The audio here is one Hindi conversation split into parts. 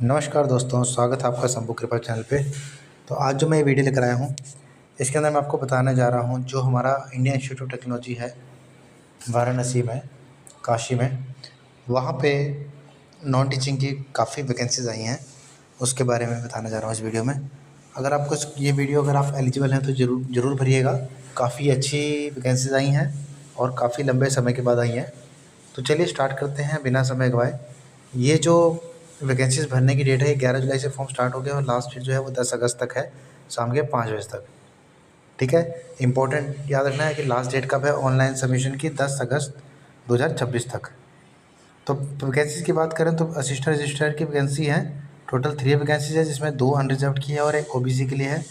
नमस्कार दोस्तों, स्वागत है आपका शंभू कृपा चैनल पे। तो आज जो मैं ये वीडियो लेकर आया हूँ, इसके अंदर मैं आपको बताने जा रहा हूँ जो हमारा इंडियन इंस्टीट्यूट ऑफ टेक्नोलॉजी है वाराणसी में, काशी में, वहाँ पे नॉन टीचिंग की काफ़ी वैकेंसीज़ आई हैं, उसके बारे में बताने जा रहा हूँ इस वीडियो में। अगर आपको ये वीडियो अगर आप एलिजिबल हैं तो ज़रूर भरिएगा। काफ़ी अच्छी वैकेंसीज़ आई हैं और काफ़ी लंबे समय के बाद आई हैं। तो चलिए स्टार्ट करते हैं बिना समय गवाए। ये जो वैकेंसीज़ भरने की डेट है, 11 जुलाई से फॉर्म स्टार्ट हो गया और लास्ट डेट जो है वो 10 अगस्त तक है, शाम के 5 बजे तक। ठीक है, इंपॉर्टेंट याद रखना है कि लास्ट डेट कब है ऑनलाइन सबमिशन की, 10 अगस्त 2026 तक। तो वैकेंसीज़ की बात करें तो असिस्टेंट रजिस्ट्रार की वैकेंसी है, टोटल 3 वैकेंसीज है, जिसमें 2 अनरिजर्व्ड की है और एक ओबीसी के लिए है।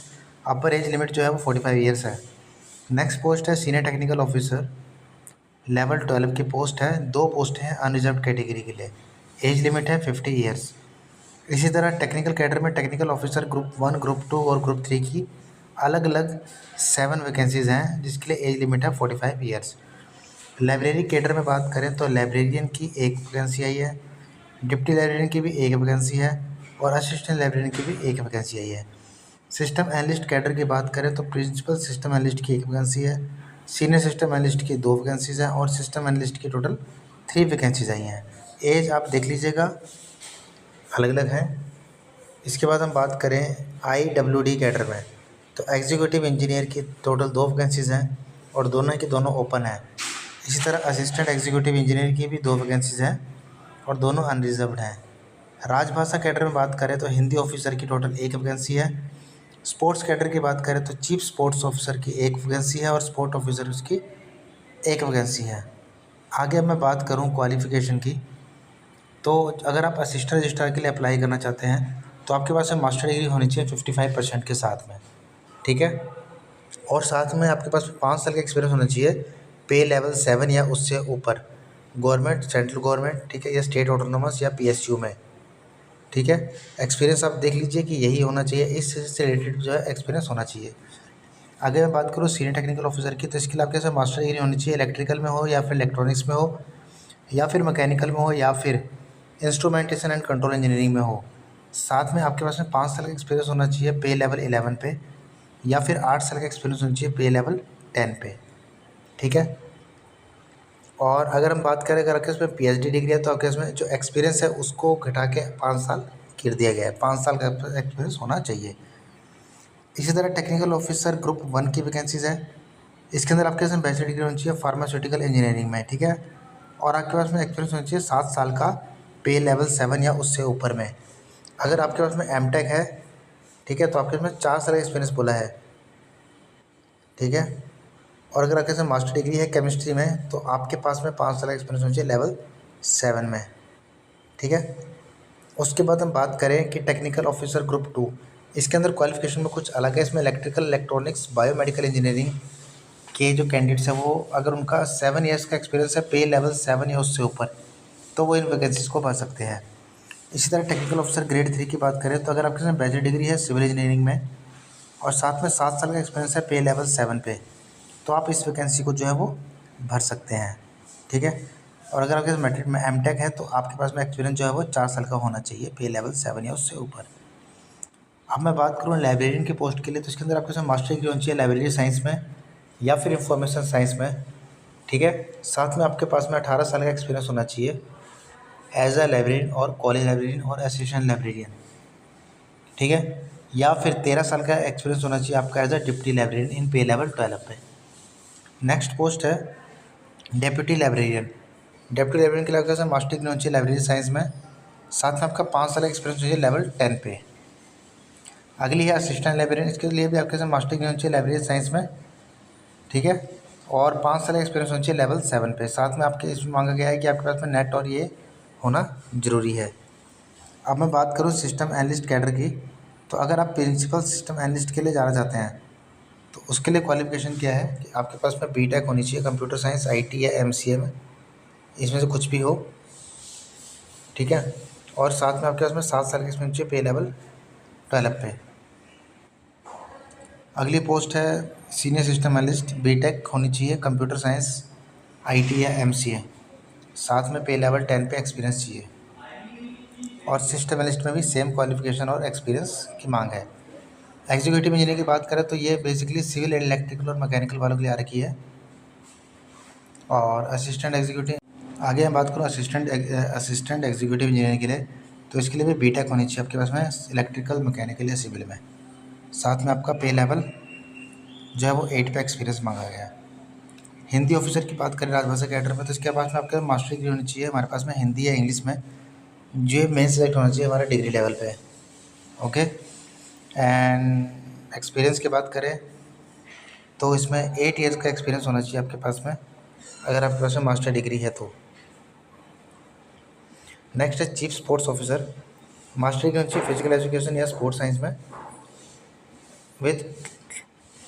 अपर एज लिमिट जो है वो 45 ईयर्स है। नेक्स्ट पोस्ट है सीनियर टेक्निकल ऑफिसर, लेवल 12 की पोस्ट है। 2 पोस्ट हैं अनरिजर्व्ड कैटेगरी के लिए, एज लिमिट है 50 ईयर्स। इसी तरह टेक्निकल कैडर में टेक्निकल ऑफिसर ग्रुप 1, ग्रुप 2 और ग्रुप 3 की अलग अलग 7 वैकेंसीज़ हैं, जिसके लिए एज लिमिट है 45 ईयर्स। लाइब्रेरी कैडर में बात करें तो लाइब्रेरियन की 1 वैकेंसी आई है, डिप्टी लाइब्रेरियन की भी 1 वैकेंसी है और असिस्टेंट लाइब्रेरियन की भी 1 वैकेंसी आई है। सिस्टम एनालिस्ट कैडर की बात करें तो प्रिंसिपल सिस्टम एनालिस्ट की 1 वैकेंसी है, सीनियर सिस्टम एनालिस्ट की 2 वैकेंसीज़ हैं और सिस्टम एनालिस्ट की टोटल 3 वैकेंसीज़ आई हैं। एज आप देख लीजिएगा, अलग अलग हैं। इसके बाद हम बात करें IWD कैडर में, तो एग्जीक्यूटिव इंजीनियर की टोटल 2 वैकेंसीज़ हैं और दोनों की दोनों ओपन हैं। इसी तरह असिस्टेंट एग्जीक्यूटिव इंजीनियर की भी 2 वैकेंसीज़ हैं और दोनों अनरिजर्व्ड हैं। राजभाषा कैडर में बात करें तो हिंदी ऑफिसर की टोटल 1 वैकेंसी है। स्पोर्ट्स कैडर की बात करें तो चीफ स्पोर्ट्स ऑफिसर की 1 वैकेंसी है और स्पोर्ट ऑफिसर की 1 वैकेंसी है। आगे अब मैं बात करूँ क्वालिफ़िकेशन की, तो अगर आप असिस्टेंट रजिस्ट्रार के लिए अप्लाई करना चाहते हैं तो आपके पास में मास्टर डिग्री होनी चाहिए 55% के साथ में। ठीक है, और साथ में आपके पास 5 साल का एक्सपीरियंस होना चाहिए, पे लेवल 7 या उससे ऊपर, गवर्नमेंट, सेंट्रल गवर्नमेंट, ठीक है, या स्टेट ऑटोनोमस या PSU में। ठीक है, एक्सपीरियंस आप देख लीजिए कि यही होना चाहिए, इस से रिलेटेड जो है एक्सपीरियंस होना चाहिए। अगर मैं बात करूँ सीनियर टेक्निकल ऑफिसर की, तो इसके लिए आपके पास मास्टर डिग्री होनी चाहिए, इलेक्ट्रिकल में हो या फिर इलेक्ट्रॉनिक्स में हो या फिर मैकेनिकल में हो या फिर इंस्ट्रूमेंटेशन एंड कंट्रोल इंजीनियरिंग में हो। साथ में आपके पास में 5 साल का एक्सपीरियंस होना चाहिए पे लेवल 11 पे, या फिर 8 साल का एक्सपीरियंस होना चाहिए पे लेवल 10 पे। ठीक है, और अगर हम बात करें अगर आपके इसमें PhD डिग्री है तो आपके इसमें जो एक्सपीरियंस है उसको घटा के 5 साल कर दिया गया है, 5 साल का एक्सपीरियंस होना चाहिए। इसी तरह टेक्निकल ऑफिसर ग्रुप 1 की वैकेंसीज़ है। इसके अंदर आपके पास बैचलर डिग्री होनी चाहिए फार्मास्यूटिकल इंजीनियरिंग में। ठीक है, और आपके पास में एक्सपीरियंस होना चाहिए 7 साल का पे लेवल 7 या उससे ऊपर में। अगर आपके पास में MTech है, ठीक है, तो आपके पास में 4 साल का एक्सपीरियंस बोला है। ठीक है, और अगर आपके पास मास्टर डिग्री है केमिस्ट्री में तो आपके पास में 5 साल का एक्सपीरियंस होना चाहिए लेवल 7 में। ठीक है, उसके बाद हम बात करें कि टेक्निकल ऑफिसर ग्रुप 2, इसके अंदर क्वालिफिकेशन में कुछ अलग है। इसमें इलेक्ट्रिकल, इलेक्ट्रॉनिक्स, बायोमेडिकल इंजीनियरिंग के जो कैंडिडेट्स हैं वो अगर उनका 7 ईयर्स का एक्सपीरियंस है पे लेवल 7 या उससे ऊपर, तो वो इन वैकेंसीज को भर सकते हैं। इसी तरह टेक्निकल ऑफिसर ग्रेड 3 की बात करें तो अगर आपके साथ बैचलर डिग्री है सिविल इंजीनियरिंग में और साथ में 7 साल का एक्सपीरियंस है पे लेवल 7 पे, तो आप इस वैकेंसी को जो है वो भर सकते हैं। ठीक है, और अगर आपके मैट्रिक में MTech है तो आपके पास में एक्सपीरियंस जो है वो 4 साल का होना चाहिए पे लेवल 7 या उससे ऊपर। अब मैं बात करूँ लाइब्रेरियन की पोस्ट के लिए, तो इसके अंदर आपके साथ मास्टर डिग्री होनी चाहिए लाइब्रेरी साइंस में या फिर इंफॉर्मेशन साइंस में। ठीक है, साथ में आपके पास में 18 साल का एक्सपीरियंस होना चाहिए एज अ लाइब्रेरियन और कॉलेज लाइब्रेरियन और असिस्टेंट लाइब्रेरियन। ठीक है, या फिर 13 साल का एक्सपीरियंस होना चाहिए आपका एज अ डिप्टी लाइब्रेरियन इन पे लेवल 12 पे। नेक्स्ट पोस्ट है डेप्यूटी लाइब्रेरियन। डेप्यूटी लाइब्रेरियन के लिए आपके पास मास्टर डिग्री होनी चाहिए लाइब्रेरी साइंस में, साथ में आपका 5 साल का एक्सपीरियंस होना चाहिए लेवल 10 पे। अगली है असिस्टेंट लाइब्रेरियन, इसके लिए भी आपके पास मास्टर डिग्री होनी चाहिए लाइब्रेरी साइंस में। ठीक है, और 5 साल का एक्सपीरियंस होना चाहिए लेवल 7 पे। साथ में आपके इसमें मांगा गया है कि आपके पास में नेट और ये होना ज़रूरी है। अब मैं बात करूँ सिस्टम एनालिस्ट कैडर की, तो अगर आप प्रिंसिपल सिस्टम एनालिस्ट के लिए जाना चाहते हैं तो उसके लिए क्वालिफिकेशन क्या है कि आपके पास में BTech होनी चाहिए, कंप्यूटर साइंस, IT या MCA में, इसमें से कुछ भी हो। ठीक है, और साथ में आपके पास में 7 साल की एक्सपीरियंस चाहिए पे लेवल 12 पे। अगली पोस्ट है सीनियर सिस्टम एनालिस्ट, BTech होनी चाहिए, कंप्यूटर साइंस, IT या MCA, साथ में पे लेवल 10 पे एक्सपीरियंस चाहिए। और सिस्टम एनालिस्ट में भी सेम क्वालिफिकेशन और एक्सपीरियंस की मांग है। एग्जीक्यूटिव इंजीनियर की बात करें तो ये बेसिकली सिविल, इलेक्ट्रिकल और मैकेनिकल वालों के लिए आ रखी है। और असिस्टेंट एग्जीक्यूटिव, आगे मैं बात करूँ असिस्टेंट एग्जीक्यूटिव इंजीनियर के लिए, तो इसके लिए भी बीटेक होनी चाहिए आपके पास में, इलेक्ट्रिकल, मैकेनिकल या सिविल में। साथ में आपका पे लेवल जो है वो 8 पे एक्सपीरियंस मांगा गया है। हिंदी ऑफिसर की बात करें राजभाषा कैडर में, तो इसके पास में आपके मास्टर डिग्री होनी चाहिए हमारे पास में हिंदी या इंग्लिश में, जो मेन सेलेक्ट होना चाहिए हमारा डिग्री लेवल पे। ओके, एंड एक्सपीरियंस की बात करें तो इसमें 8 ईयर्स का एक्सपीरियंस होना चाहिए आपके पास में, अगर आपके पास में मास्टर डिग्री है तो। नेक्स्ट है chief sports officer, master degree होनी चाहिए फिजिकल एजुकेशन या स्पोर्ट्स साइंस में with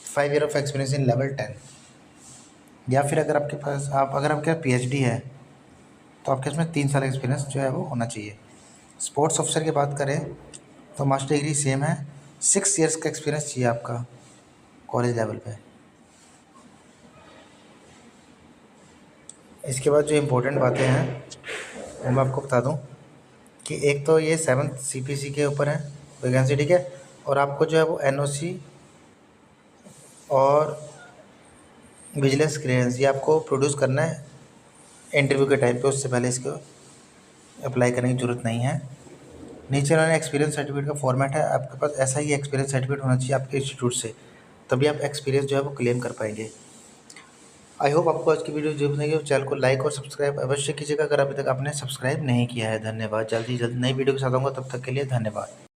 5 year of experience in level 10, या फिर अगर आपके पास PhD है तो आपके इसमें 3 साल एक्सपीरियंस जो है वो होना चाहिए। स्पोर्ट्स ऑफिसर की बात करें तो मास्टर डिग्री सेम है, 6 ईयर्स का एक्सपीरियंस चाहिए आपका कॉलेज लेवल पे। इसके बाद जो इम्पोर्टेंट बातें हैं वो मैं आपको बता दूं कि एक तो ये 7th CPC के ऊपर है वैकेंसी, ठीक है, और आपको जो है वो NOC और विजिलेंस क्लियरेंस ये आपको प्रोड्यूस करना है इंटरव्यू के टाइम पे, उससे पहले इसको अप्लाई करने की ज़रूरत नहीं है। नीचे उन्होंने एक्सपीरियंस सर्टिफिकेट का फॉर्मेट है, आपके पास ऐसा ही एक्सपीरियंस सर्टिफिकेट होना चाहिए आपके इंस्टीट्यूट से, तभी आप एक्सपीरियंस जो है वो क्लेम कर पाएंगे। आई होप आपको आज की वीडियो जो बनेगी चैनल को लाइक और सब्सक्राइब अवश्य कीजिएगा अगर अभी तक आपने सब्सक्राइब नहीं किया है। धन्यवाद। जल्दी नई वीडियो के साथ आऊँगा, तब तक के लिए धन्यवाद।